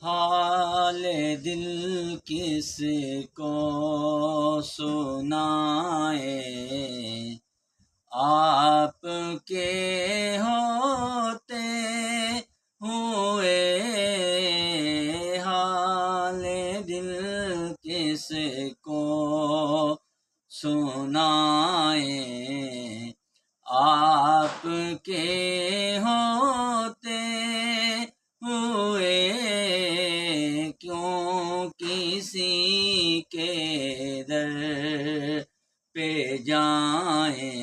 حال دل کس کو سنائے، آپ کے ہوتے ہوئے حال دل کس کو سنائے، آپ کے ہوتے ہوئے کیوں کسی کے در پہ جائیں،